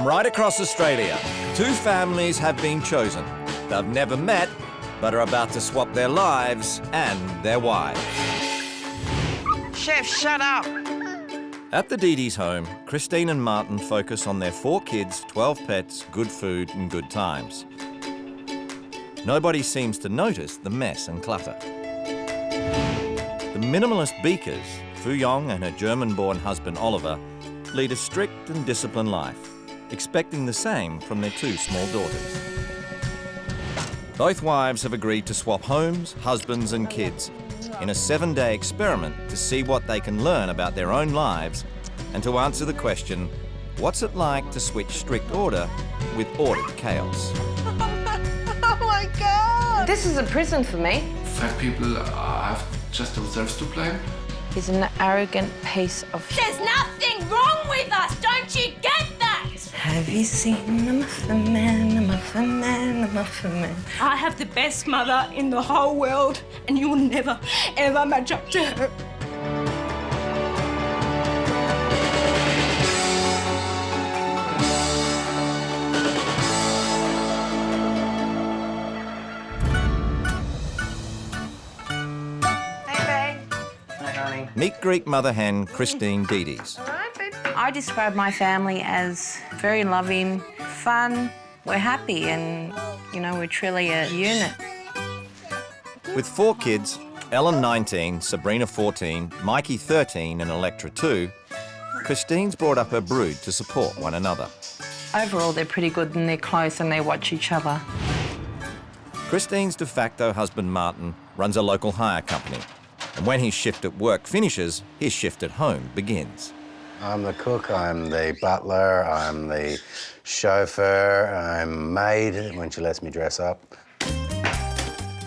From right across Australia, two families have been chosen. They've never met, but are about to swap their lives and their wives. Chef, shut up! At the Didi's home, Christine and Martin focus on their 4 kids, 12 pets, good food and good times. Nobody seems to notice the mess and clutter. The minimalist Beakers, Fu Yong and her German-born husband Oliver, lead a strict and disciplined life, expecting the same from their 2 small daughters. Both wives have agreed to swap homes, husbands and kids in a 7-day experiment to see what they can learn about their own lives and to answer the question, what's it like to switch strict order with ordered chaos? Oh my God! This is a prison for me. Fat people have just themselves to blame. He's an arrogant piece of... There's nothing wrong with us, don't you get that? Have you seen the Muffin Man, the Muffin Man, the Muffin Man? I have the best mother in the whole world, and you will never, ever match up to her. Hey, babe. Hi, darling. Meet Greek mother hen Christine Didi's. All right, babe. I describe my family as very loving, fun. We're happy and, you know, we're truly a unit. With 4 kids, Ellen 19, Sabrina 14, Mikey 13 and Electra 2, Christine's brought up her brood to support one another. Overall, they're pretty good and they're close and they watch each other. Christine's de facto husband Martin runs a local hire company, and when his shift at work finishes, his shift at home begins. I'm the cook, I'm the butler, I'm the chauffeur, I'm maid when she lets me dress up.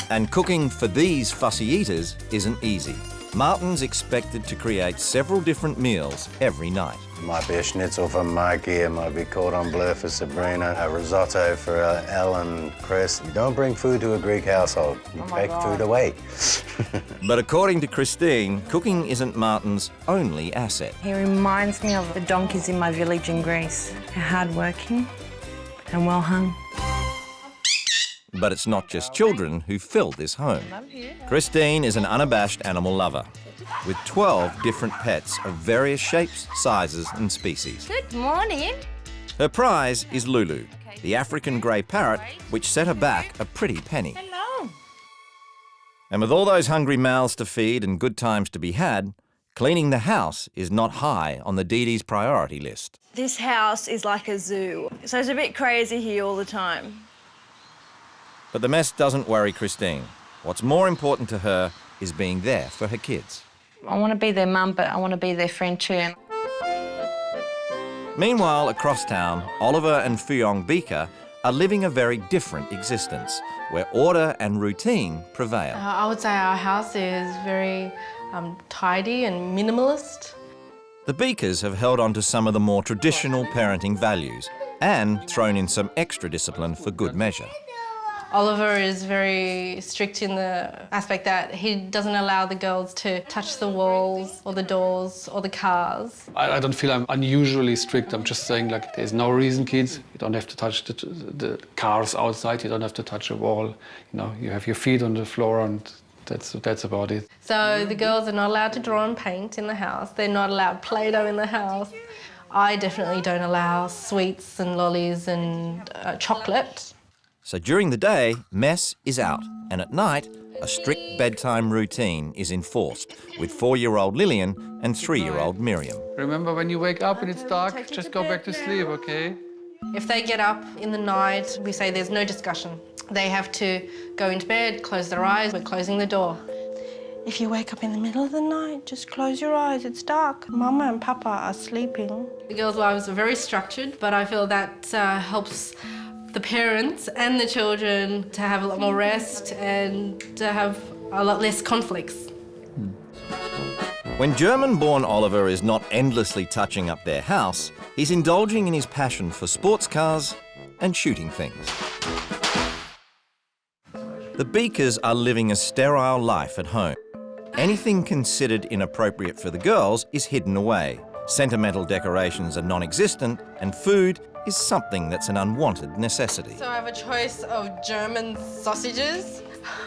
And cooking for these fussy eaters isn't easy. Martin's expected to create several different meals every night. It might be a schnitzel for Mikey, it might be cordon bleu for Sabrina, a risotto for Ellen, Chris. You don't bring food to a Greek household, you take food away. But according to Christine, cooking isn't Martin's only asset. He reminds me of the donkeys in my village in Greece. They're hardworking and well hung. But it's not just children who fill this home. Christine is an unabashed animal lover, with 12 different pets of various shapes, sizes and species. Good morning. Her prize is Lulu, the African grey parrot, which set her back a pretty penny. Hello. And with all those hungry mouths to feed and good times to be had, cleaning the house is not high on the Didi's priority list. This house is like a zoo, so it's a bit crazy here all the time. But the mess doesn't worry Christine. What's more important to her is being there for her kids. I want to be their mum, but I want to be their friend too. Meanwhile, across town, Oliver and Fu Yong Beaker are living a very different existence, where order and routine prevail. I would say our house is very tidy and minimalist. The Beakers have held on to some of the more traditional parenting values and thrown in some extra discipline for good measure. Oliver is very strict in the aspect that he doesn't allow the girls to touch the walls or the doors or the cars. I don't feel I'm unusually strict. I'm just saying, like, there's no reason, kids. You don't have to touch the cars outside. You don't have to touch a wall. You know, you have your feet on the floor and that's about it. So the girls are not allowed to draw and paint in the house. They're not allowed Play-Doh in the house. I definitely don't allow sweets and lollies and chocolate. So during the day, mess is out, and at night, a strict bedtime routine is enforced with 4-year-old Lillian and 3-year-old Miriam. Remember, when you wake up and it's dark, just go back to sleep, okay? If they get up in the night, we say there's no discussion. They have to go into bed, close their eyes, we're closing the door. If you wake up in the middle of the night, just close your eyes, it's dark. Mama and Papa are sleeping. The girls' lives are very structured, but I feel that helps the parents and the children to have a lot more rest and to have a lot less conflicts. When German-born Oliver is not endlessly touching up their house, he's indulging in his passion for sports cars and shooting things. The Beakers are living a sterile life at home. Anything considered inappropriate for the girls is hidden away. Sentimental decorations are non-existent, and food is something that's an unwanted necessity. So I have a choice of German sausages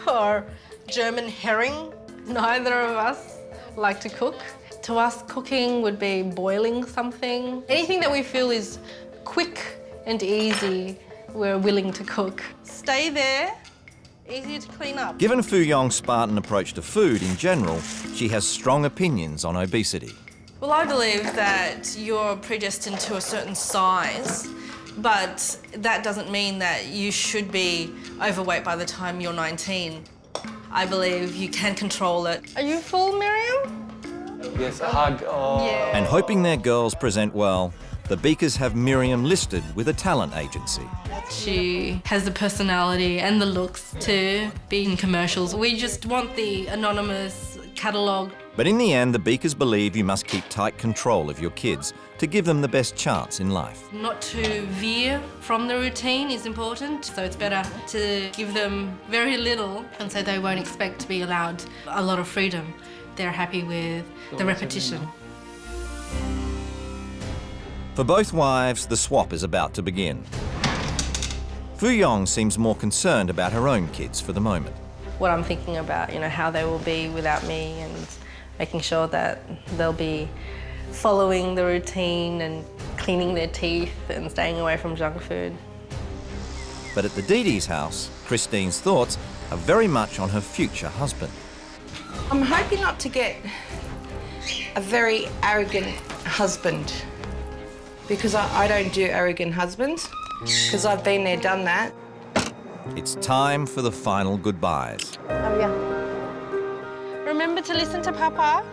or German herring. Neither of us like to cook. To us, cooking would be boiling something. Anything that we feel is quick and easy, we're willing to cook. Stay there, easier to clean up. Given Fu Yong's Spartan approach to food in general, she has strong opinions on obesity. Well, I believe that you're predestined to a certain size, but that doesn't mean that you should be overweight by the time you're 19. I believe you can control it. Are you full, Miriam? Yes, a hug. Oh. Yeah. And hoping their girls present well, the Beakers have Miriam listed with a talent agency. She has the personality and the looks to be in commercials. We just want the anonymous catalogue. But in the end, the Beakers believe you must keep tight control of your kids to give them the best chance in life. Not to veer from the routine is important, so it's better to give them very little, and so they won't expect to be allowed a lot of freedom. They're happy with the repetition. For both wives, the swap is about to begin. Fu Yong seems more concerned about her own kids for the moment. What I'm thinking about, how they will be without me and making sure that they'll be following the routine and cleaning their teeth and staying away from junk food. But at the Dee house, Christine's thoughts are very much on her future husband. I'm hoping not to get a very arrogant husband, because I don't do arrogant husbands, because I've been there, done that. It's time for the final goodbyes. Remember to listen to Papa.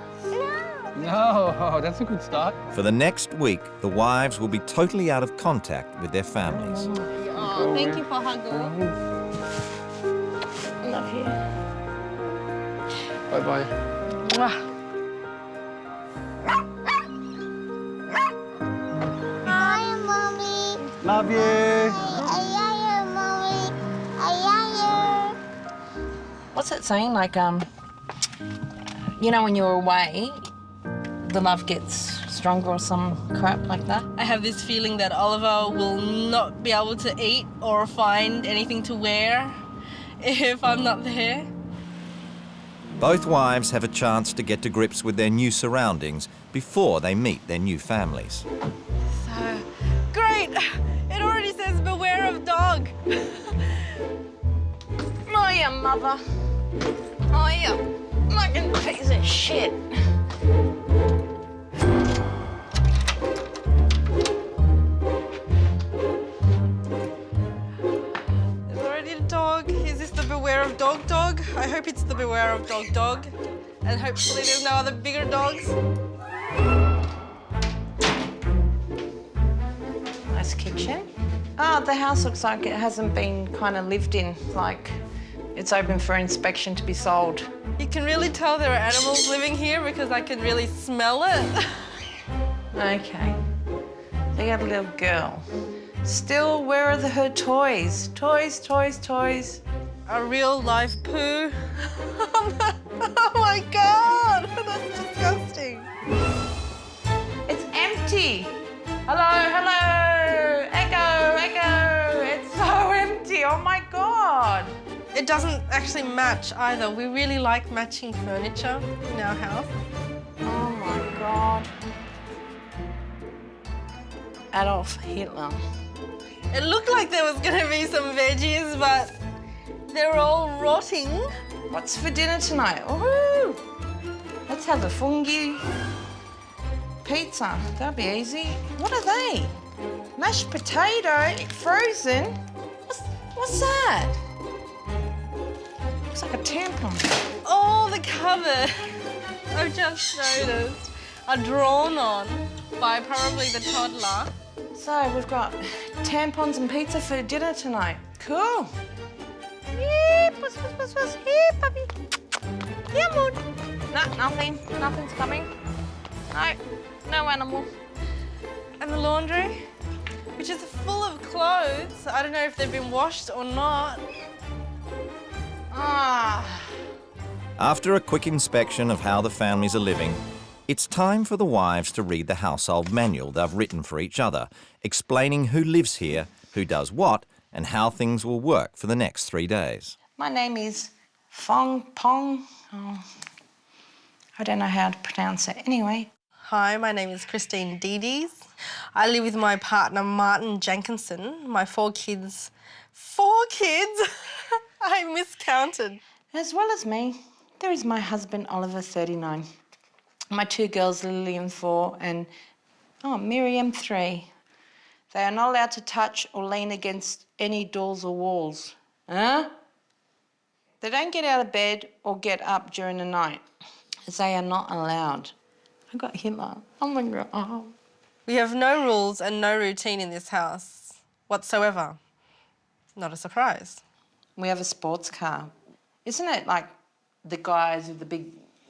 No, that's a good start. For the next week, the wives will be totally out of contact with their families. Oh, thank you for hugging. Love you. Bye-bye. Hi, Mommy. Love you. I love you, Mommy. I love you. What's it saying? Like, when you're away, the love gets stronger or some crap like that. I have this feeling that Oliver will not be able to eat or find anything to wear if I'm not there. Both wives have a chance to get to grips with their new surroundings before they meet their new families. So, great! It already says beware of dog. Oh, yeah, mother. Oh, yeah. Fucking piece of shit. There's already a dog. Is this the beware of dog? I hope it's the beware of dog. And hopefully there's no other bigger dogs. Nice kitchen. Oh, the house looks like it hasn't been kind of lived in, like it's open for inspection to be sold. You can really tell there are animals living here because I can really smell it. Okay. They got a little girl. Still, where are her toys? Toys. A real live poo. Oh my God, that's disgusting. It's empty. Hello. Echo. It's so empty. Oh my God. It doesn't actually match either. We really like matching furniture in our house. Oh my God. Adolf Hitler. It looked like there was gonna be some veggies, but they're all rotting. What's for dinner tonight? Woohoo! Let's have a fungi pizza. That'll be easy. What are they? Mashed potato, frozen. What's that? Looks like a tampon. Oh, the cupboard. I've just noticed. Are drawn on by probably the toddler. So we've got tampons and pizza for dinner tonight. Cool. Yeah, puss. Here, puppy. Here, moon. No, nothing. Nothing's coming. No animal. And the laundry, which is full of clothes. I don't know if they've been washed or not. Ah. After a quick inspection of how the families are living, It's time for the wives to read the household manual they've written for each other, explaining who lives here, who does what, and how things will work for the next 3 days. My name is Fong Pong. Oh, I don't know how to pronounce it. Anyway. Hi, my name is Christine Dedes. I live with my partner, Martin Jenkinson, my 4 kids. 4 kids? I miscounted. As well as me, there is my husband, Oliver, 39. My 2 girls, Lillian, 4, and Miriam, 3. They are not allowed to touch or lean against any doors or walls. Huh? They don't get out of bed or get up during the night, as they are not allowed. I got Hitler. Oh my God. Oh. We have no rules and no routine in this house whatsoever. Not a surprise. We have a sports car. Isn't it like the guys with the big,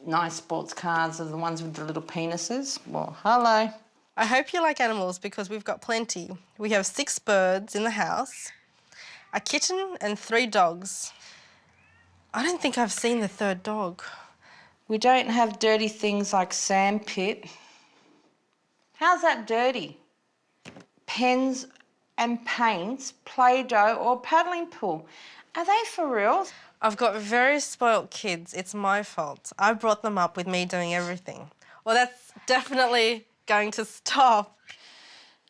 nice sports cars are the ones with the little penises? Well, hello. I hope you like animals because we've got plenty. We have 6 birds in the house, a kitten and 3 dogs. I don't think I've seen the 3rd dog. We don't have dirty things like sandpit. How's that dirty? Pens and paints, Play-Doh or paddling pool. Are they for real? I've got very spoilt kids. It's my fault. I brought them up with me doing everything. Well, that's definitely going to stop.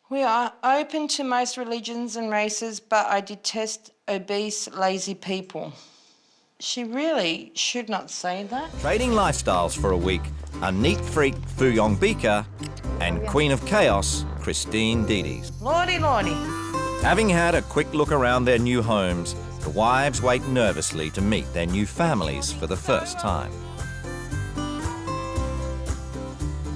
We are open to most religions and races, but I detest obese, lazy people. She really should not say that. Trading lifestyles for a week are neat freak Fu Yong Beaker and Queen of Chaos Christine Dedes. Lordy, lordy. Having had a quick look around their new homes, the wives wait nervously to meet their new families for the first time.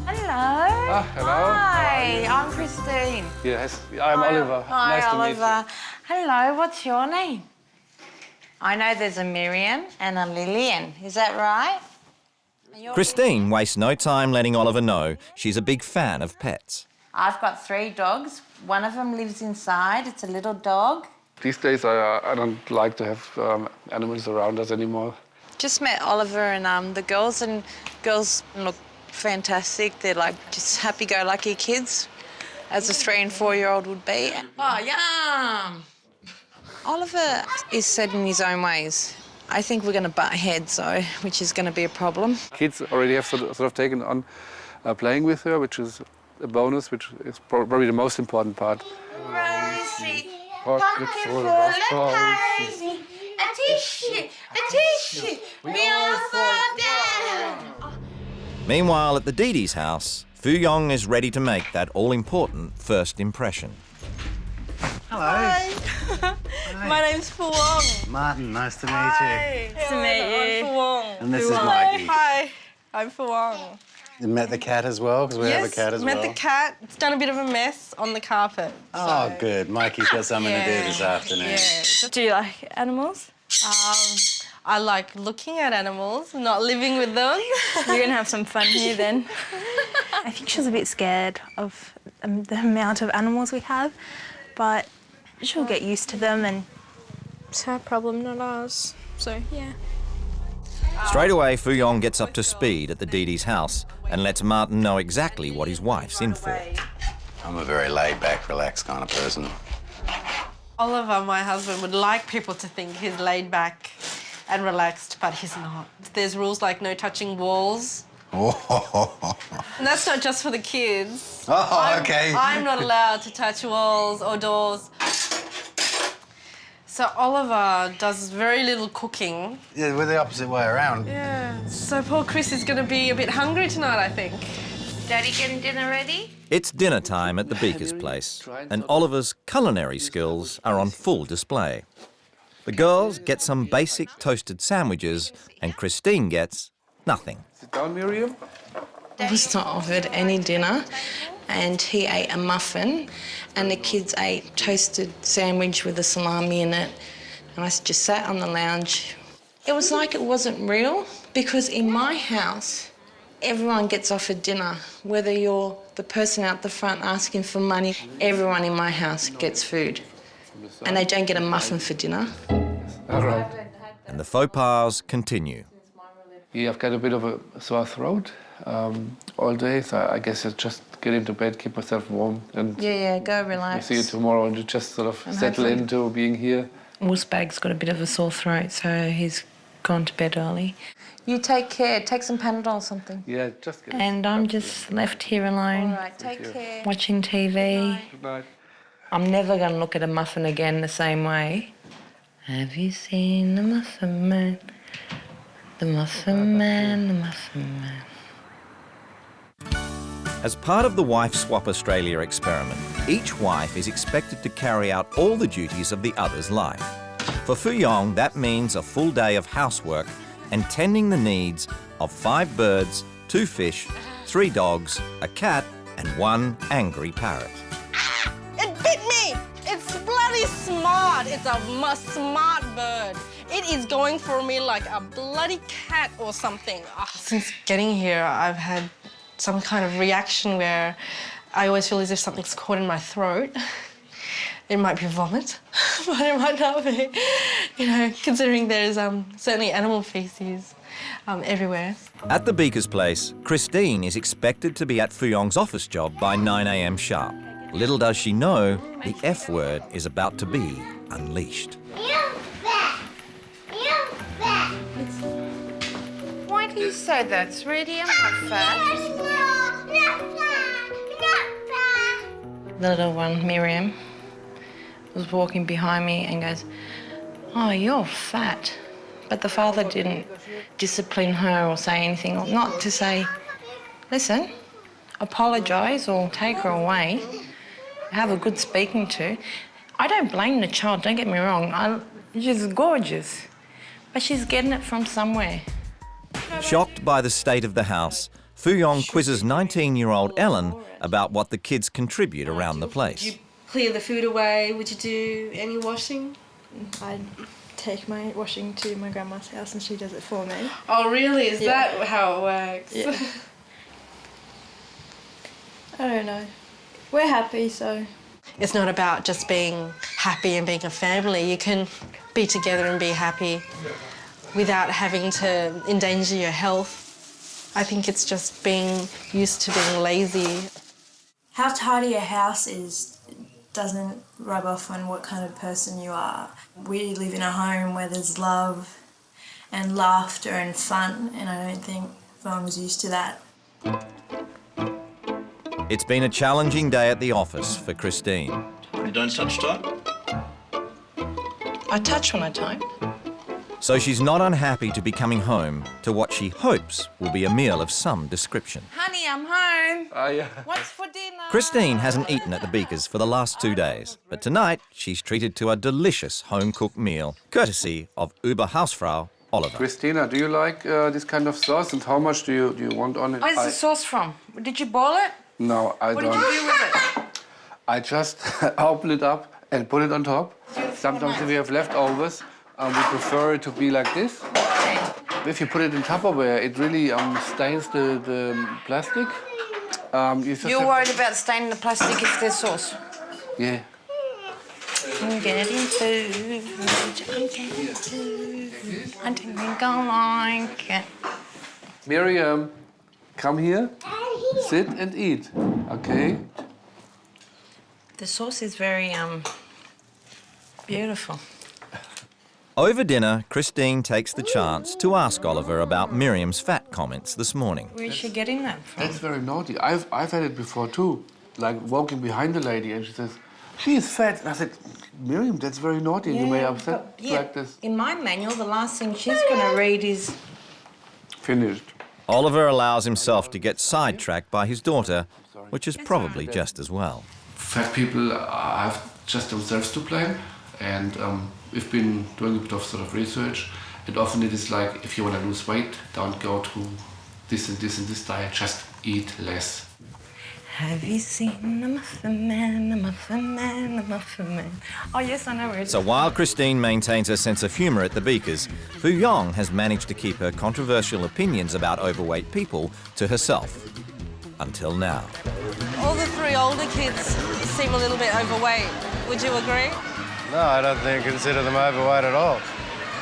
Hello. Hello. Hi, I'm Christine. Yes, I'm Oliver. Hi, Nice to Oliver. Hello, what's your name? I know there's a Miriam and a Lillian. Is that right? Christine wastes no time letting Oliver know she's a big fan of pets. I've got 3 dogs. One of them lives inside. It's a little dog. These days, I don't like to have animals around us anymore. Just met Oliver and the girls, and girls look fantastic. They're like just happy-go-lucky kids, as a 3- and 4-year-old would be. Oh, yum! Oliver is set in his own ways. I think we're going to butt heads, though, which is going to be a problem. Kids already have sort of taken on playing with her, which is a bonus, which is probably the most important part. Rosie, Pockets full of Rosie, a tissue, we all fall down. Meanwhile, at the Dedes house, Fu Yong is ready to make that all-important first impression. Hello. Hi. My name's Fu Yong. Martin, nice to meet Hi. Nice to meet you. I'm Fu Yong. And this is Mikey. Hi. I'm Fu Yong. You met the cat as well, because we have a cat as well. Met the cat. It's done a bit of a mess on the carpet. Oh, good. Mikey's got something to do this afternoon. Yeah. Do you like animals? I like looking at animals, not living with them. You're going to have some fun here then. I think she was a bit scared of the amount of animals we have, but she'll get used to them and it's her problem, not ours. So, yeah. Straight away, Fu Yong gets up to speed at the Dedes house and lets Martin know exactly what his wife's in for. I'm a very laid-back, relaxed kind of person. Oliver, my husband, would like people to think he's laid back and relaxed, but he's not. There's rules like no touching walls. Oh, And that's not just for the kids. okay. I'm not allowed to touch walls or doors. So Oliver does very little cooking. Yeah, we're the opposite way around. Yeah. So poor Chris is going to be a bit hungry tonight, I think. Daddy getting dinner ready? It's dinner time at the Beaker's place, and Oliver's culinary skills are on full display. The girls get some basic toasted sandwiches, and Christine gets nothing. Sit down, Miriam. I was not offered any dinner, and he ate a muffin, and the kids ate toasted sandwich with a salami in it, and I just sat on the lounge. It was like it wasn't real, because in my house, everyone gets offered dinner. Whether you're the person out the front asking for money, everyone in my house gets food. And they don't get a muffin for dinner. All right. And the faux pas continue. I've got a bit of a sore throat. all day, so I guess I just get into bed, keep myself warm, and Yeah, go relax. see you tomorrow, and just sort of settle hopefully- into being here. Wolfsbag's got a bit of a sore throat, so he's gone to bed early. You take care. Take some Panadol or something. Yeah, just get And I'm just left here alone, All right, take care. watching TV. Good night. I'm never going to look at a muffin again the same way. Have you seen the Muffin Man? The Muffin Man, the Muffin Man. As part of the Wife Swap Australia experiment, each wife is expected to carry out all the duties of the other's life. For Fu Yong, that means a full day of housework and tending the needs of 5 birds, 2 fish, 3 dogs, a cat and 1 angry parrot. It bit me! It's bloody smart. It's a smart bird. It is going for me like a bloody cat or something. Since getting here, I've had some kind of reaction where I always feel as if something's caught in my throat. It might be vomit, but it might not be, you know, considering there's certainly animal feces everywhere. At the Beaker's place, Christine is expected to be at Fu Yong's office job by 9 a.m. sharp. Little does she know, the F word is about to be unleashed. You're fat. You're fat. Why do you say that, sweetie? I'm not fat. Not fat. Not fat. The little one, Miriam, was walking behind me and goes, "Oh, you're fat." But the father didn't discipline her or say anything, or not to say, "Listen, apologise or take her away, have a good speaking to." I don't blame the child, don't get me wrong. She's gorgeous, but she's getting it from somewhere. Shocked by the state of the house, Fu Yong quizzes 19-year-old Ellen about what the kids contribute around the place. Clear the food away. Would you do any washing? I'd take my washing to my grandma's house and she does it for me. Oh, really? Is Yeah. that how it works? Yeah. I don't know. We're happy, so... It's not about just being happy and being a family. You can be together and be happy without having to endanger your health. I think it's just being used to being lazy. How tidy a house is doesn't rub off on what kind of person you are. We live in a home where there's love and laughter and fun, and I don't think Vong's used to that. It's been a challenging day at the office for Christine. You don't touch type? I touch when I type. So she's not unhappy to be coming home to what she hopes will be a meal of some description. Honey, I'm home. Yeah. What's for dinner? Christine hasn't eaten at the Beakers for the last 2 days, but tonight she's treated to a delicious home-cooked meal, courtesy of Hausfrau Oliver. Christina, do you like this kind of sauce, and how much do you want on it? Where's the sauce from? Did you boil it? No, I What don't. did you do with it? I just open it up and put it on top. Sometimes if we have leftovers, we prefer it to be like this. If you put it in Tupperware, it really stains the plastic. You just You're have- worried about staining the plastic if there's sauce? Yeah. I'm getting food. I'm getting food. I don't think I like it. Miriam, come here. Sit and eat. Okay. The sauce is very beautiful. Over dinner, Christine takes the chance to ask Oliver about Miriam's fat comments this morning. Where's she getting that from? That's very naughty. I've had it before too. Like walking behind the lady and she says, "She is fat." And I said, "Miriam, that's very naughty. You may upset but, yeah, like this." in my manual, the last thing she's going to read is... Finished. Oliver allows himself to get sidetracked by his daughter, which is probably just as well. Fat people have just themselves to blame, and we've been doing a bit of sort of research, and often it is like, if you want to lose weight, don't go to this and this and this diet, just eat less. Have you seen the Muffin Man, the Muffin Man, the Muffin Man? Oh, yes, I know where it's... So while Christine maintains her sense of humour at the Beakers, Fu Yong has managed to keep her controversial opinions about overweight people to herself. Until now. All the 3 older kids seem a little bit overweight. Would you agree? No, I don't consider them overweight at all.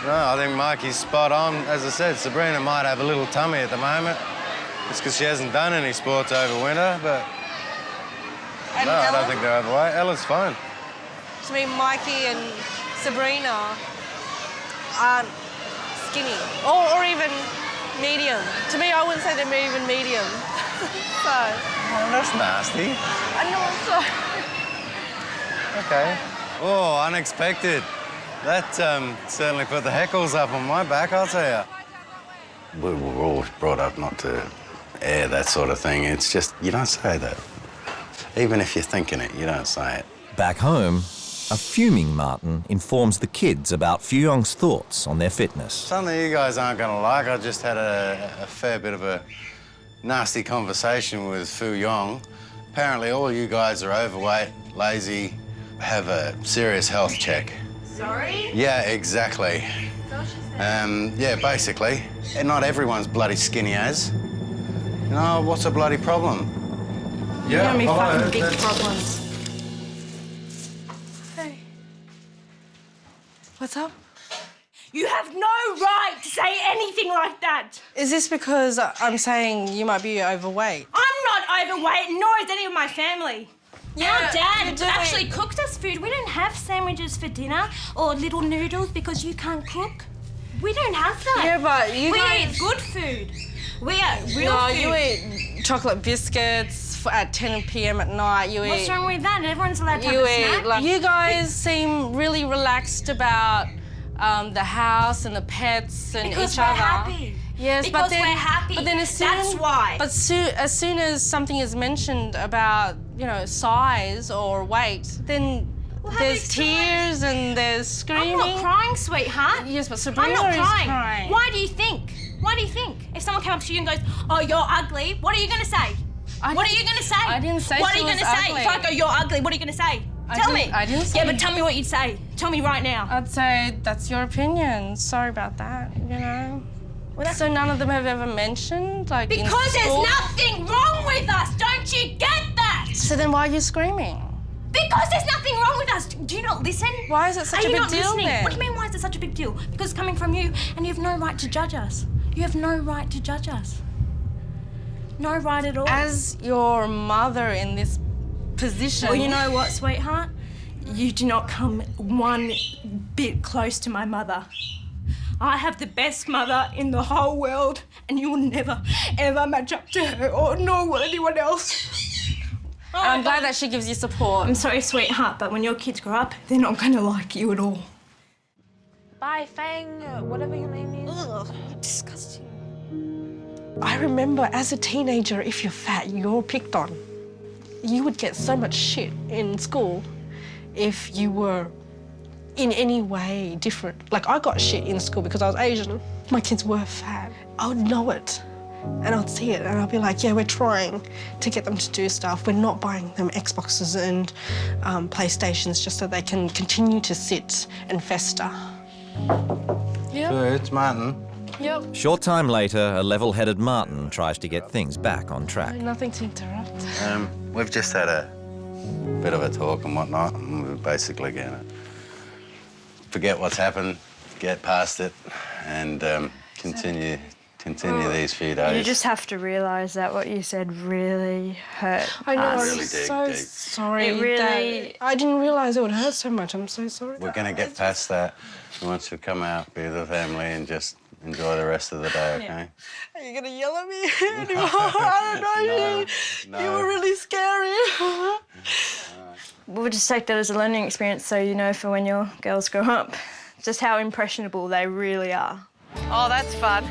No, I think Mikey's spot on. As I said, Sabrina might have a little tummy at the moment. It's because she hasn't done any sports over winter, but And no, I Ella? don't think they're overweight. Ella's fine. To me, Mikey and Sabrina aren't skinny, or even medium. To me, I wouldn't say they're even medium. So, Oh, that's nasty. I know, I'm sorry. Okay. Oh, unexpected. That certainly put the heckles up on my back, I'll tell you. We were all brought up not to air that sort of thing. It's just, you don't say that. Even if you're thinking it, you don't say it. Back home, a fuming Martin informs the kids about Fu Yong's thoughts on their fitness. Something you guys aren't going to like. I just had a fair bit of a nasty conversation with Fu Yong. Apparently all you guys are overweight, lazy, have a serious health check. Sorry? Yeah, exactly. Yeah, basically. And not everyone's bloody skinny as. You know, what's a bloody problem? You're gonna be fucking big problems. Hey. What's up? You have no right to say anything like that. Is this because I'm saying you might be overweight? I'm not overweight, nor is any of my family. Yeah, Our you're dad doing- actually cooked us food. We don't have sandwiches for dinner or little noodles because you can't cook. We don't have that. Yeah, but you we guys... eat good food. We eat real No, food. you eat chocolate biscuits at 10 p.m. at night. You What's eat... wrong with that? Everyone's allowed to have You a snack. eat... Like, you guys seem really relaxed about the house and the pets and Because each we're other. happy. Yes, Because but then, we're happy. But then as soon, That's why. But as soon as something is mentioned about, you know, size or weight, then Well, have there's you tears and there's screaming. I'm not crying, sweetheart. Yes, but I'm Sabrina not is crying. crying. Why do you think? Why do you think? If someone came up to you and goes, "Oh, you're ugly," what are you going to say? What are you going to say? I didn't say What she are you was going to say? ugly. If I go, "You're ugly," what are you going to say? Tell me. I didn't say... Yeah, but tell me what you'd say. Tell me right now. I'd say that's your opinion. Sorry about that, you know. So none of them have ever mentioned, like, in Because there's school? nothing wrong with us. Don't you get that? So then why are you screaming? Because there's nothing wrong with us. Do you not listen? Why is it such Are a you big not deal listening? then? What do you mean, why is it such a big deal? Because it's coming from you, and you have no right to judge us. You have no right to judge us. No right at all. As your mother in this position... Well, you know what, sweetheart? You do not come one bit close to my mother. I have the best mother in the whole world, and you will never, ever match up to her, or nor will anyone else. I'm glad that she gives you support. I'm sorry, sweetheart, but when your kids grow up, they're not going to like you at all. Bye, Fang, whatever your name is. Ugh, disgusting. I remember as a teenager, if you're fat, you're picked on. You would get so much shit in school if you were in any way different. Like, I got shit in school because I was Asian. My kids were fat. I would know it, and I'd see it, and I'd be like, yeah, we're trying to get them to do stuff. We're not buying them Xboxes and PlayStations just so they can continue to sit and fester. Yeah. So it's Martin. Yep. Short time later, a level-headed Martin tries to get things back on track. Nothing to interrupt. We've just had a bit of a talk and whatnot, and we're basically going to forget what's happened, get past it, and continue these few days. You just have to realise that what you said really hurt I know, us. I'm Really so deep. sorry. It really- Dad. I didn't realise it would hurt so much. I'm so sorry. We're going to get past that. Once we come out, be with the family, and just enjoy the rest of the day, okay? Are you gonna yell at me anymore? I don't know. You were really scary. We'll just take that as a learning experience so you know for when your girls grow up just how impressionable they really are. Oh, that's fun.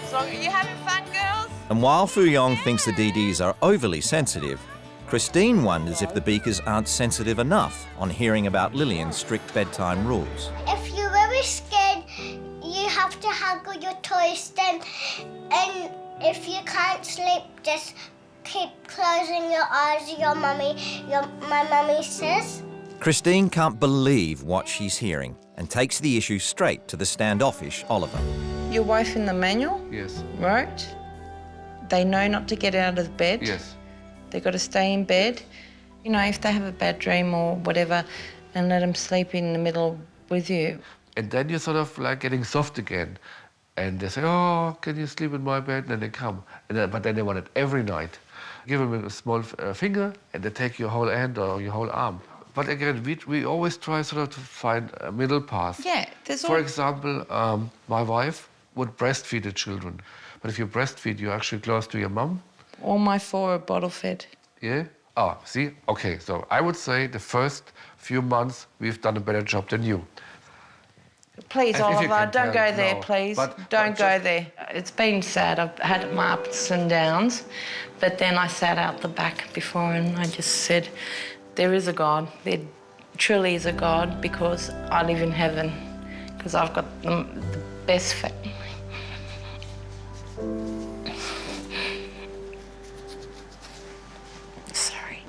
So, are you having fun, girls? And while Fu Yong thinks the DDs are overly sensitive, Christine wonders if the Beakers aren't sensitive enough on hearing about Lillian's strict bedtime rules. If you're very scared, you have to huggle your toys then. And if you can't sleep, just keep closing your eyes, my mummy says. Christine can't believe what she's hearing and takes the issue straight to the standoffish Oliver. Your wife in the manual, Yes, right? They know not to get out of bed. yes. They've got to stay in bed. You know, if they have a bad dream or whatever, and let them sleep in the middle with you. And then you're sort of like getting soft again. And they say, oh, can you sleep in my bed? And then they come. But then they want it every night. Give them a small finger, and they take your whole hand or your whole arm. But again, we always try sort of to find a middle path. Yeah, For example, my wife would breastfeed the children. But if you breastfeed, you're actually close to your mum. All my 4 are bottle fed. Yeah? Oh, see? Okay, so I would say the first few months we've done a better job than you. Please, If you Oliver, can don't tell, go there, no. please. But Don't go just- there. It's been sad. I've had my ups and downs, but then I sat out the back before and I just said, there is a God. There truly is a God, because I live in heaven, because I've got the best family. Sorry.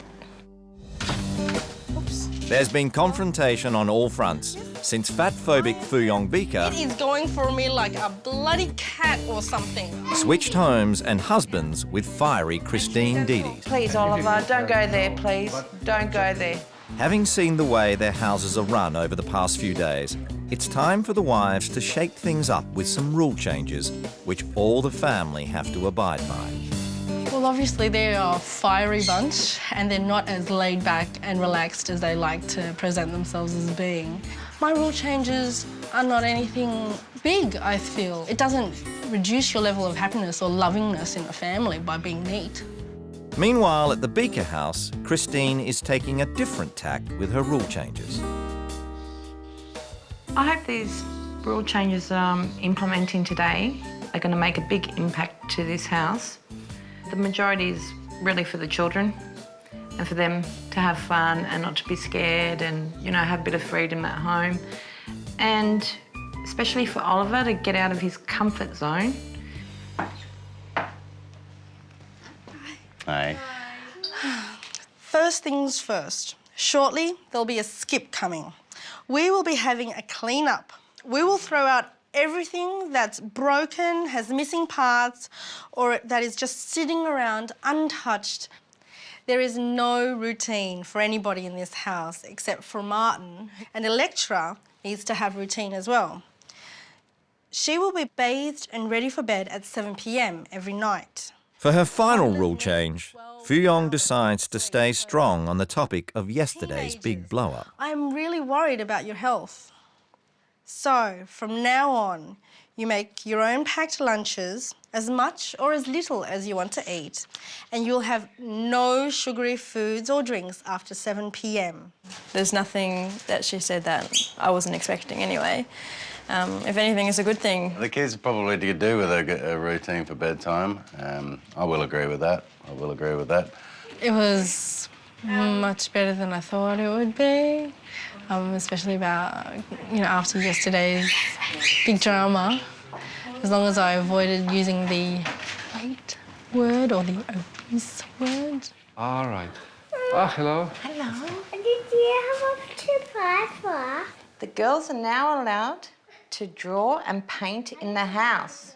There's been confrontation on all fronts since fat-phobic Fu Yong Beaker He's going for me like a bloody cat or something. switched homes and husbands with fiery Christine Dedes. Please, Oliver, don't go there, please. Don't go there. Having seen the way their houses are run over the past few days, it's time for the wives to shake things up with some rule changes, which all the family have to abide by. Well, obviously they're a fiery bunch and they're not as laid back and relaxed as they like to present themselves as being. My rule changes are not anything big, I feel. It doesn't reduce your level of happiness or lovingness in a family by being neat. Meanwhile, at the Beaker house, Christine is taking a different tack with her rule changes. I hope these rule changes that I'm implementing today are going to make a big impact to this house. The majority is really for the children and for them to have fun and not to be scared and, you know, have a bit of freedom at home. And especially for Oliver to get out of his comfort zone. Hey. First things first. Shortly, there'll be a skip coming. We will be having a clean-up. We will throw out everything that's broken, has missing parts, or that is just sitting around untouched. There is no routine for anybody in this house except for Martin, and Electra needs to have routine as well. She will be bathed and ready for bed at 7 p.m. every night. For her final rule change, Fu Yong decides to stay strong on the topic of yesterday's big blow-up. I'm really worried about your health. So, from now on, you make your own packed lunches, as much or as little as you want to eat, and you'll have no sugary foods or drinks after 7 p.m. There's nothing that she said that I wasn't expecting anyway. If anything, it's a good thing. The kids probably could do with a routine for bedtime. I will agree with that. It was much better than I thought it would be, especially about, you know, after yesterday's big drama. As long as I avoided using the weight word or the obese word. All right. Oh, hello. Hello. Did you have a surprise for us? The girls are now allowed to draw and paint in the house.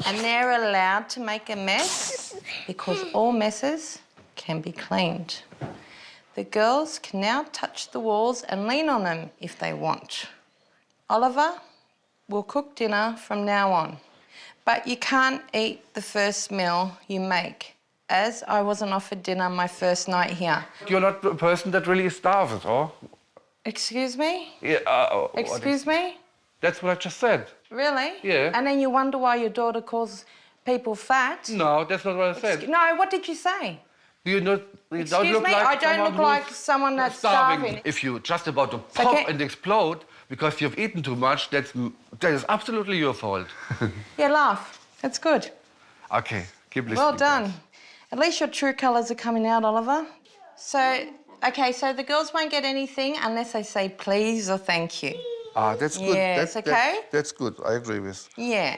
And they're allowed to make a mess because all messes can be cleaned. The girls can now touch the walls and lean on them if they want. Oliver will cook dinner from now on, but you can't eat the first meal you make, as I wasn't offered dinner my first night here. You're not a person that really starves, or? Excuse me? Yeah, Excuse me? That's what I just said. Really? Yeah. And then you wonder why your daughter calls people fat? No, that's not what I said. No, what did you say? You don't Excuse look me, like I don't someone look like who's someone that's starving. If you're just about to So pop can- and explode because you've eaten too much, that is absolutely your fault. Yeah, laugh. That's good. Okay, keep listening. Well done. At least your true colours are coming out, Oliver. So, okay, so the girls won't get anything unless they say please or thank you. Ah, that's good. Yes, okay? That's good. I agree with. Yeah.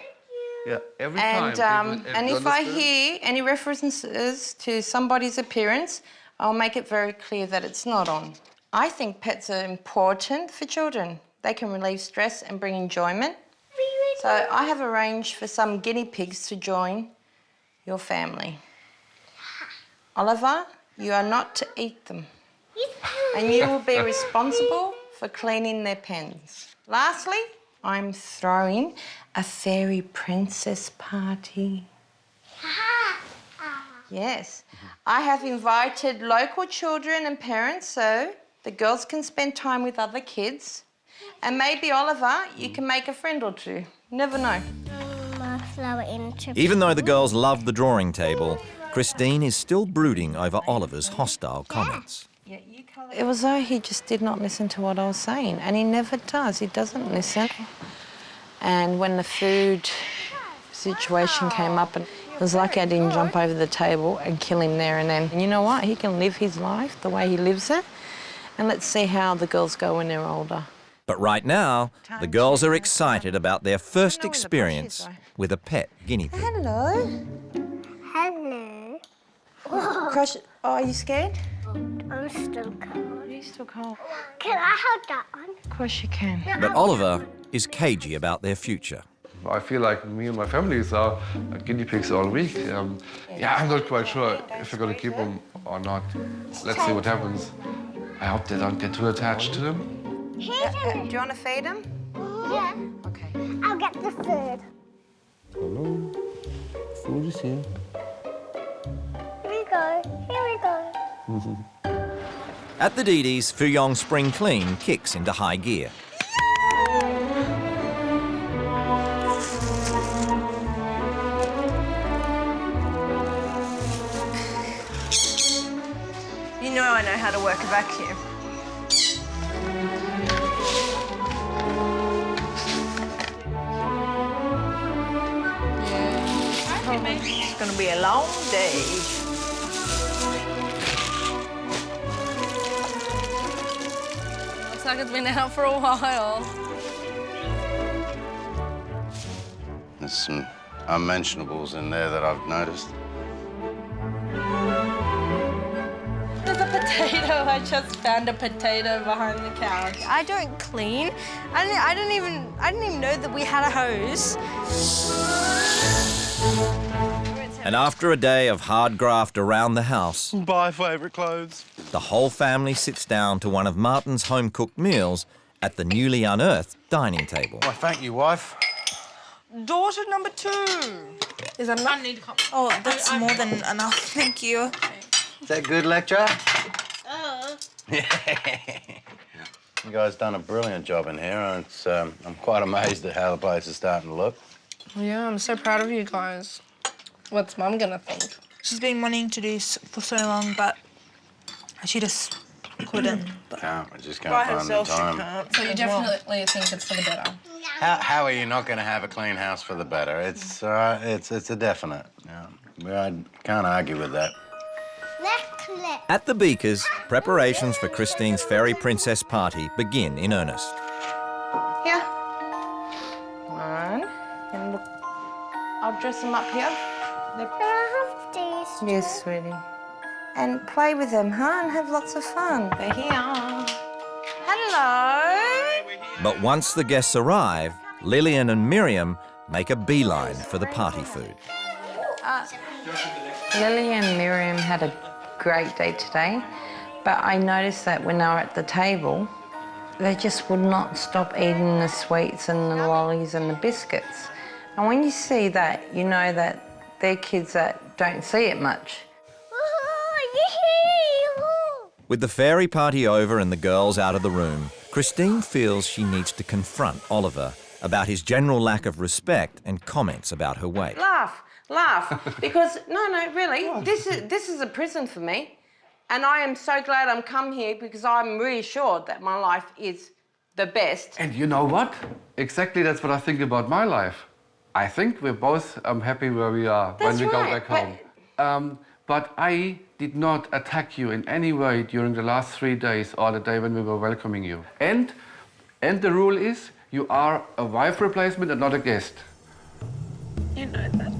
Yeah, every And, time. and if I hear any references to somebody's appearance, I'll make it very clear that it's not on. I think pets are important for children. They can relieve stress and bring enjoyment. So I have arranged for some guinea pigs to join your family. Oliver, you are not to eat them. And you will be responsible for cleaning their pens. Lastly, I'm throwing a fairy princess party. Yes. I have invited local children and parents so the girls can spend time with other kids. And maybe, Oliver, you can make a friend or two. Never know. Even though the girls love the drawing table, Christine is still brooding over Oliver's hostile comments. It was though he just did not listen to what I was saying, and he never does. He doesn't listen. And when the food situation came up, and it was lucky I didn't jump over the table and kill him there and then. And you know what? He can live his life the way he lives it, and let's see how the girls go when they're older. But right now, the girls are excited about their first experience with a pet guinea pig. Hello. Hello. Crush. Oh, are you scared? I'm still cold. Are you still cold? Can I hold that one? Of course you can. But Oliver is cagey about their future. I feel like me and my family are guinea pigs all week. Yeah, I'm not quite sure if we're going to keep them or not. Let's see what happens. I hope they don't get too attached to them. Do you want to feed them? Yeah. Okay. I'll get the food. Hello. Food is here. Here we go. Here we go. At the Dee-Dee's, Fu Yong Spring Clean kicks into high gear. You know I know how to work a vacuum. It's going to be a long day. Looks like it's been out for a while. There's some unmentionables in there that I've noticed. There's a potato. I just found a potato behind the couch. I don't clean. I didn't even know that we had a hose. And after a day of hard graft around the house, Buy favourite clothes. the whole family sits down to one of Martin's home-cooked meals at the newly unearthed dining table. Why, thank you, wife. Daughter number 2. Is that enough? I need to come. Oh, that's more than enough. Thank you. Is that good, lecture? Oh. You guys done a brilliant job in here, and it's, I'm quite amazed at how the place is starting to look. Yeah, I'm so proud of you guys. What's Mum gonna think? She's been wanting to do this for so long, but she just couldn't. I just can't By find the herself, she time. can't. So you definitely think it's for the better? How are you not going to have a clean house for the better? It's a definite. Yeah, I can't argue with that. Necklace. At the Beakers, preparations for Christine's fairy princess party begin in earnest. Here. One. And look. I'll dress them up here. Can I have these? Yes, sweetie. And play with them, huh? And have lots of fun. They're here. Hello. But once the guests arrive, Lillian and Miriam make a beeline for the party food. Lily and Miriam had a great day today, but I noticed that when they were at the table, they just would not stop eating the sweets and the lollies and the biscuits. And when you see that, you know that they're kids that don't see it much. With the fairy party over and the girls out of the room, Christine feels she needs to confront Oliver about his general lack of respect and comments about her weight. Laugh, because no, really, this is a prison for me, and I am so glad I'm come here because I'm reassured that my life is the best. And you know what? Exactly that's what I think about my life. I think we're both happy where we are when we go back home. But I did not attack you in any way during the last 3 days or the day when we were welcoming you. And the rule is you are a wife replacement and not a guest. You know that.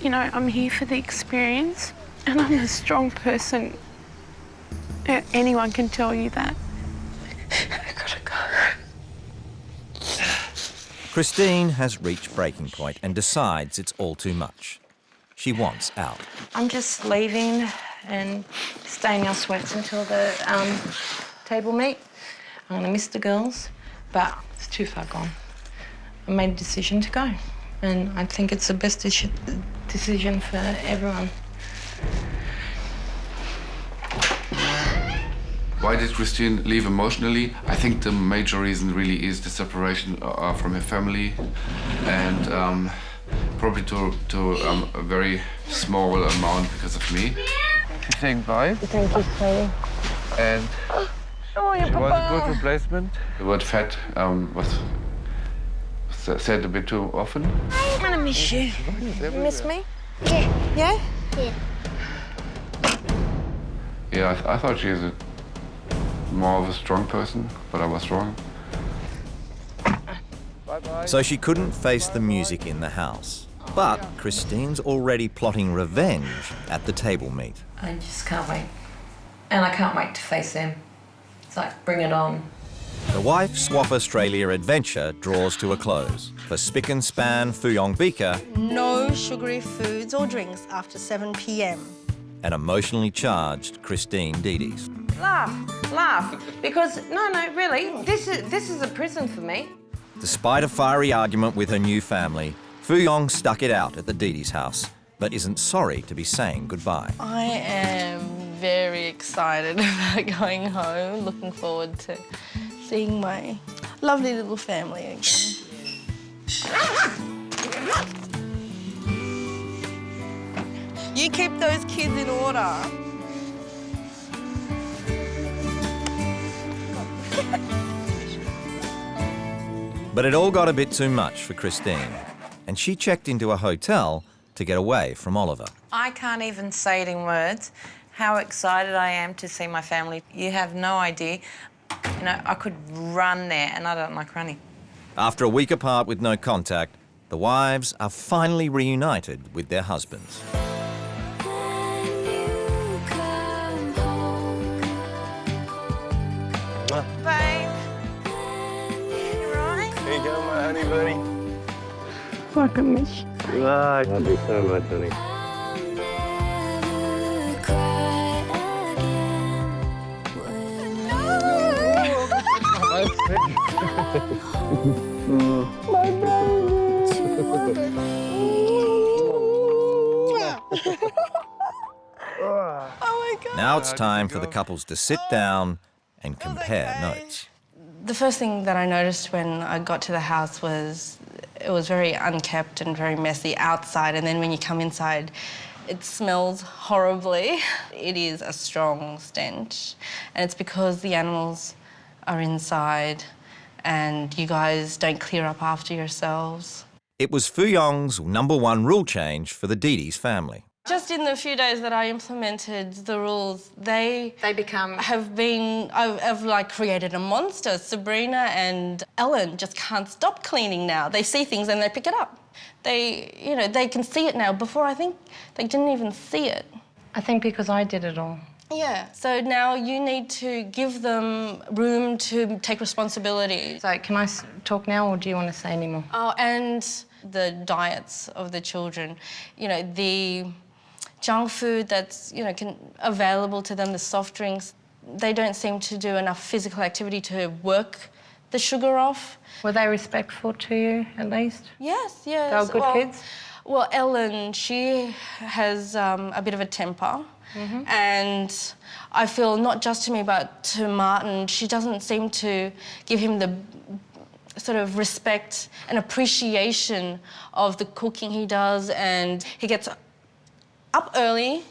You know, I'm here for the experience, and I'm a strong person. Anyone can tell you that. I gotta go. Christine has reached breaking point and decides it's all too much. She wants out. I'm just leaving and staying our sweats until the table meet. I'm going to miss the girls, but it's too far gone. I made a decision to go, and I think it's the best decision for everyone. Why did Christine leave emotionally? I think the major reason really is the separation from her family, and probably to a very small amount because of me. She's saying bye. Thank you, sweetie. And she was a good replacement. The word fat was said a bit too often. I'm gonna miss you. You miss me? Yeah. Yeah? Yeah. Yeah, I thought she was more of a strong person, but I was wrong. So she couldn't face the music in the house. But Christine's already plotting revenge at the table meet. I just can't wait. And I can't wait to face them. It's like, bring it on. The Wife Swap Australia adventure draws to a close. For spick and span Fu Yong Beaker, No sugary foods or drinks after 7 p.m. and emotionally charged Christine Dedes. Laugh. Because, no, really, this is a prison for me. Despite a fiery argument with her new family, Fu Yong stuck it out at the Dedes house, but isn't sorry to be saying goodbye. I am very excited about going home, looking forward to seeing my lovely little family again. You keep those kids in order. But it all got a bit too much for Christine, and she checked into a hotel to get away from Oliver. I can't even say it in words how excited I am to see my family. You have no idea. You know, I could run there, and I don't like running. After a week apart with no contact, the wives are finally reunited with their husbands. Babe, you right? Here you go, my honey bunny. Fucking miss you. Ah, I love you so much, honey. Now it's time for the couples to sit down and compare notes. The first thing that I noticed when I got to the house was it was very unkept and very messy outside, and then when you come inside, it smells horribly. It is a strong stench, and it's because the animals are inside and you guys don't clear up after yourselves. It was Fu Yong's #1 rule change for the Dedes family. Just in the few days that I implemented the rules, I've like created a monster. Sabrina and Ellen just can't stop cleaning now. They see things and they pick it up. They can see it now. Before, I think they didn't even see it. I think because I did it all. Yeah, so now you need to give them room to take responsibility. So can I talk now, or do you want to say any more? Oh, and the diets of the children. You know, the junk food that's, available to them, the soft drinks, they don't seem to do enough physical activity to work the sugar off. Were they respectful to you, at least? Yes, yes. They were good kids? Well, Ellen, she has a bit of a temper. Mm-hmm. And I feel not just to me but to Martin, she doesn't seem to give him the sort of respect and appreciation of the cooking he does, and he gets up early,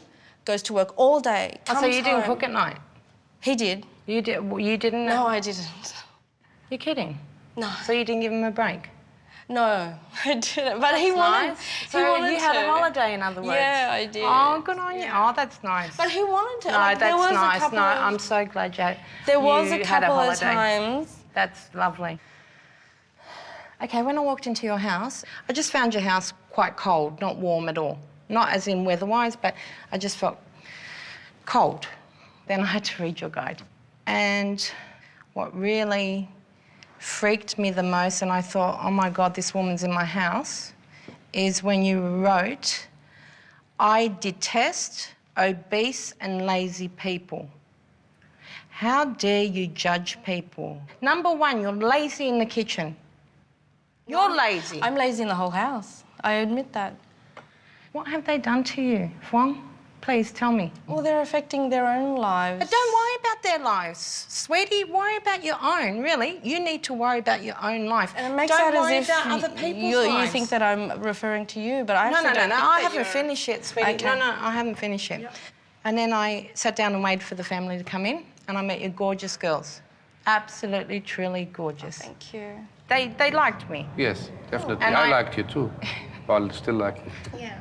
goes to work all day, comes so you didn't home. cook at night? He did. You didn't? No, I didn't. You're kidding? No. So you didn't give him a break? No, I didn't. But he wanted. Nice. So you had a holiday, in other words? Yeah, I did. Oh, good on you. Oh, that's nice. But he wanted to. No, like, that's there was nice. A couple No, of, I'm so glad you There was a had couple of holiday. times. That's lovely. Okay, when I walked into your house, I just found your house quite cold, not warm at all. Not as in weather-wise, but I just felt cold. Then I had to read your guide. And what really freaked me the most, and I thought, oh my God, this woman's in my house, is when you wrote, I detest obese and lazy people. How dare you judge people? Number one, you're lazy in the kitchen. You're lazy. I'm lazy in the whole house. I admit that. What have they done to you, Fu Yong? Please tell me. Well, they're affecting their own lives. But don't worry about their lives, sweetie. Worry about your own, really. You need to worry about your own life. And it makes don't out worry as if about other people's you lives. think that I'm referring to you, but I No, actually don't think I that haven't finished yet, sweetie. Okay. No, I haven't finished yet. Yep. And then I sat down and waited for the family to come in, and I met your gorgeous girls. Absolutely, truly gorgeous. Oh, thank you. They liked me. Yes, definitely. And I liked you too. But still like you. Yeah.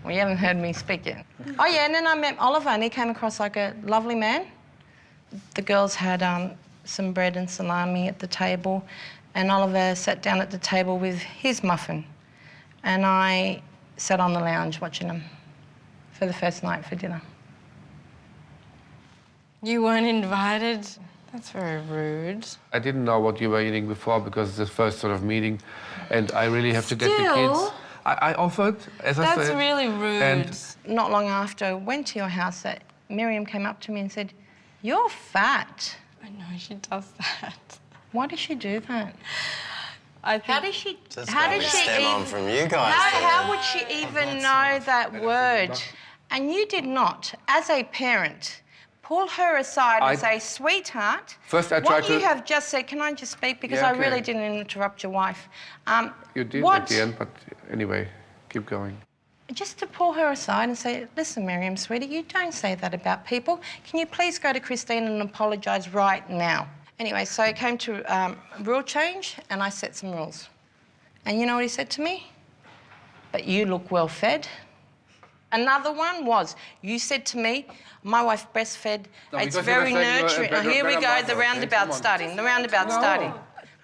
Well, you haven't heard me speak yet. Oh, yeah, and then I met Oliver, and he came across like a lovely man. The girls had some bread and salami at the table, and Oliver sat down at the table with his muffin. And I sat on the lounge watching them for the first night for dinner. You weren't invited? That's very rude. I didn't know what you were eating before because it's the first sort of meeting, and I really have to get the kids. I offered, as I said. That's really rude. And not long after I went to your house, that Miriam came up to me and said, "You're fat." I know she does that. Why does she do that? How does she? Just How got does me she stem on even? from you guys. How would she even know that word? And you did not, as a parent, pull her aside and say, "Sweetheart, first I tried what to. you have just said." Can I just speak because Yeah, I okay. really didn't interrupt your wife. You did what, at the end, but anyway, keep going. Just to pull her aside and say, "Listen, Miriam, sweetie, you don't say that about people. Can you please go to Christine and apologise right now?" Anyway, so it came to rule change, and I set some rules. And you know what he said to me? "But you look well fed." Another one was, you said to me, "My wife breastfed, No, it's because very you were saying you were a nurturing." better- Here we better go, mother, the okay? roundabout Come on. starting, the roundabout No. starting.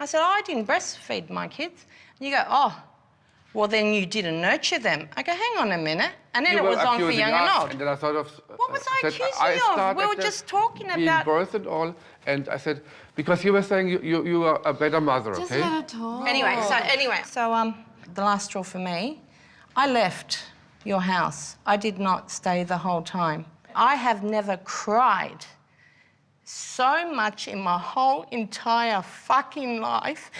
I said, "Oh, I didn't breastfeed my kids." And you go, "Oh, well, then you didn't nurture them." I go, "Hang on a minute." And then You it were was on for accusing Young and us, Old. and then I thought of. What was I said, accusing I you of? started We were the just talking being about... birth and all, and I said, because you were saying you are a better mother, Just okay? let her talk. So the last straw for me, I left your house. I did not stay the whole time. I have never cried so much in my whole entire fucking life.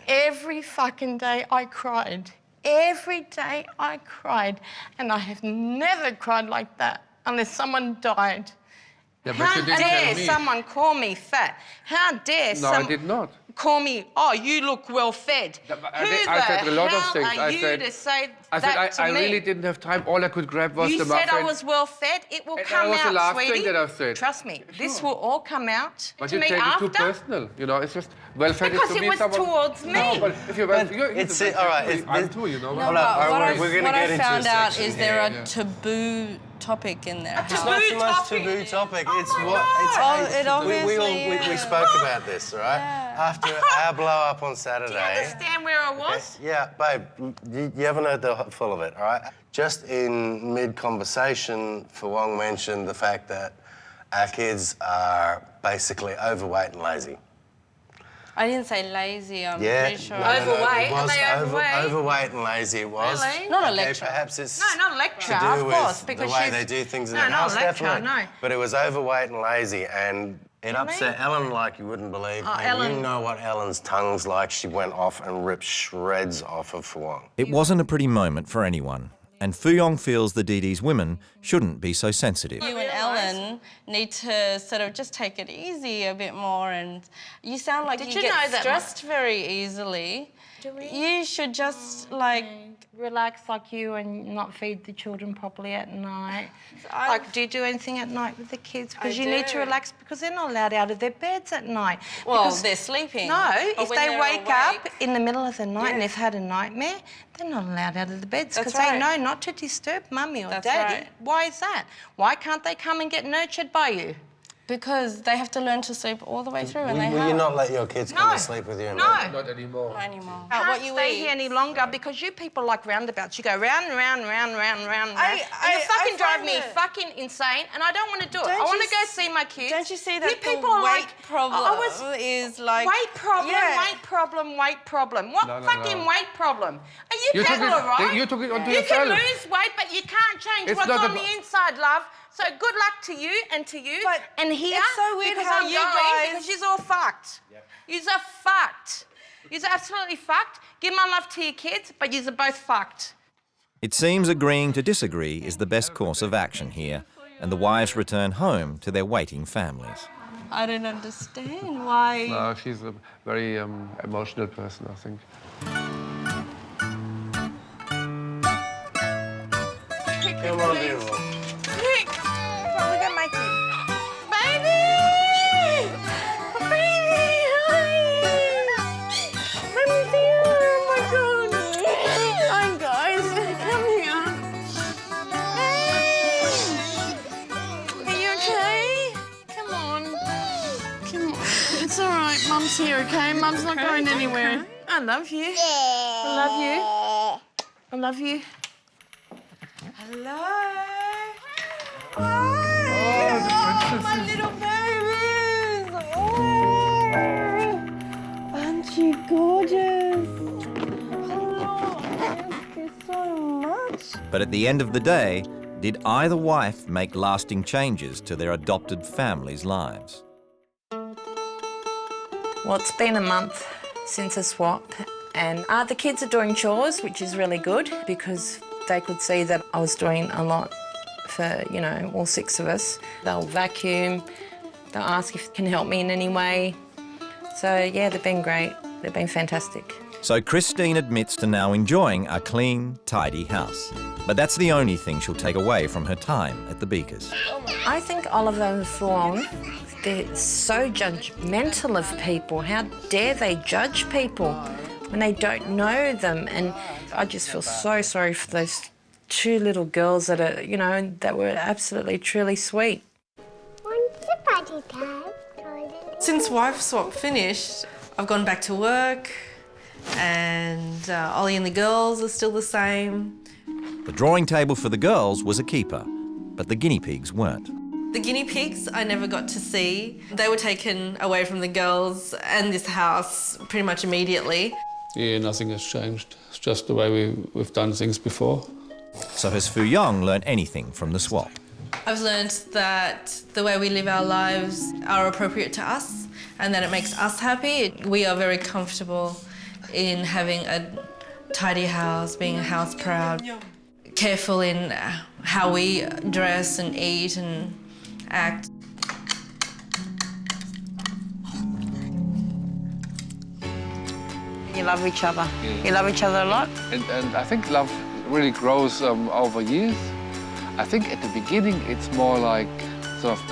Every fucking day I cried. Every day I cried. And I have never cried like that unless someone died. Yeah, but How you didn't dare tell me. someone call me fat? How dare No, I did not. call me, "Oh, you look well fed"? Yeah, but Who I said a lot of the things. hell are you to say that to I me? really didn't have time. All I could grab was You the said muffin. I was well fed. It will And come that was out, the last sweetie. thing that I said. Trust me, this will all come out But to you me take after. it too personal, you know. It's just well-fed is Because to it me was someone. towards me. No, but if you're It's all right. I'm too, you know. No, Hold up, but what we're gonna what get I into a found out section is there here. a taboo topic in there. It's not so much taboo topic. It's what it's. Oh, it we obviously spoke about this, all right? After our blow up on Saturday. Do you understand where I was? Yeah, babe, you haven't heard the full of it, all right? Just in mid-conversation, Fu Yong mentioned the fact that our kids are basically overweight and lazy. I didn't say lazy, I'm Yeah, pretty sure. Overweight? It was Are they overweight? overweight and lazy, it was. Really? Not a Okay, lecture. perhaps it's No, not a lecture, to do of with course, the because way she's... they do things in No, the not a house, lecture, definitely. no. But it was overweight and lazy, and it upset Ellen like you wouldn't believe. Oh, and Ellen. you know what Ellen's tongue's like. She went off and ripped shreds off of Fu Yong. It wasn't a pretty moment for anyone, and Fu Yong feels the Dee Dee's women shouldn't be so sensitive. You and Ellen need to sort of just take it easy a bit more, and you sound like Did you you know get that stressed very easily. Do we? You should just like Relax like you and not feed the children properly at night. I've- Like, do you do anything at night with the kids? Because I you need to do. relax because they're not allowed out of their beds at night. well, Because- they're sleeping. No, But if when they they're wake up awake- in the middle of the night and Yeah. they've had a nightmare, they're not allowed out of the beds That's because they right. know not to disturb mummy or That's daddy. right. Why is that? Why can't they come and get nurtured by you? Because they have to learn to sleep all the way through, and they Will have. you not let your kids come and sleep with you? No. Not anymore. Not anymore. Can't What you stay eat. here any longer because you people like roundabouts. You go round and round and round and round and round. I You fucking drive find me it- fucking insane, and I don't want to do it. Don't I want you to go s- see my kids. Don't you see that you people the are weight like, problem I was, is like... weight problem, Yeah. weight problem, weight problem. What No, no, fucking no. weight problem? Are you You took people it- all right? you took it onto You can yourself. lose weight, but you can't change It's what's not on about- the inside, love. So good luck to you and to you But and here. it's so weird because how I'm you going guys- because you're all fucked. You're fucked. You're absolutely fucked. Give my love to your kids, but you're both fucked. It seems agreeing to disagree is the best course of action here, and the wives return home to their waiting families. I don't understand why... No, she's a very emotional person, I think. Come on, beautiful. Quick! Come, look at Mikey. Baby! Baby! Let me see you! Oh my God! Hi guys, come here. Hey! Are you okay? Come on. Come on. It's all right. Mum's here, okay? Mum's not going anywhere. I love you. I love you. I love you. Hello. Hi. Oh, my little babies. Oh, aren't you gorgeous? Oh, thank you so much. But at the end of the day, did either wife make lasting changes to their adopted families' lives? Well, it's been a month since a swap, and the kids are doing chores, which is really good because they could see that I was doing a lot for, you know, all 6 of us. They'll vacuum, they'll ask if it can help me in any way. So, yeah, they've been great. They've been fantastic. So Christine admits to now enjoying a clean, tidy house. But that's the only thing she'll take away from her time at the Beakers. I think Oliver and Fu Yong, they're so judgmental of people. How dare they judge people when they don't know them? And I just feel so sorry for those 2 little girls that are, you know, that were absolutely, truly sweet. When's the party time? Since wife swap finished, I've gone back to work, and Ollie and the girls are still the same. The drawing table for the girls was a keeper, but the guinea pigs weren't. The guinea pigs I never got to see. They were taken away from the girls and this house pretty much immediately. Yeah, nothing has changed. It's just the way we've done things before. So has Fu Yong learned anything from the swap? I've learned that the way we live our lives are appropriate to us and that it makes us happy. We are very comfortable in having a tidy house, being house proud, careful in how we dress and eat and act. You love each other. You love each other a lot. And I think love really grows over years. I think at the beginning it's more like sort of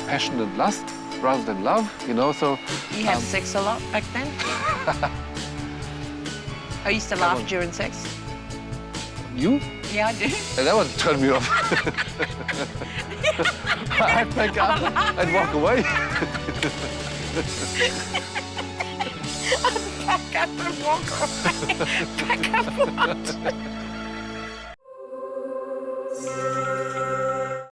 passion and lust rather than love, you know, so... You have sex a lot back then? I used to laugh during sex. You? Yeah, I do. And that would turn me off. I'd pick up and walk away. Pack up and walk away. Pack up and walk away.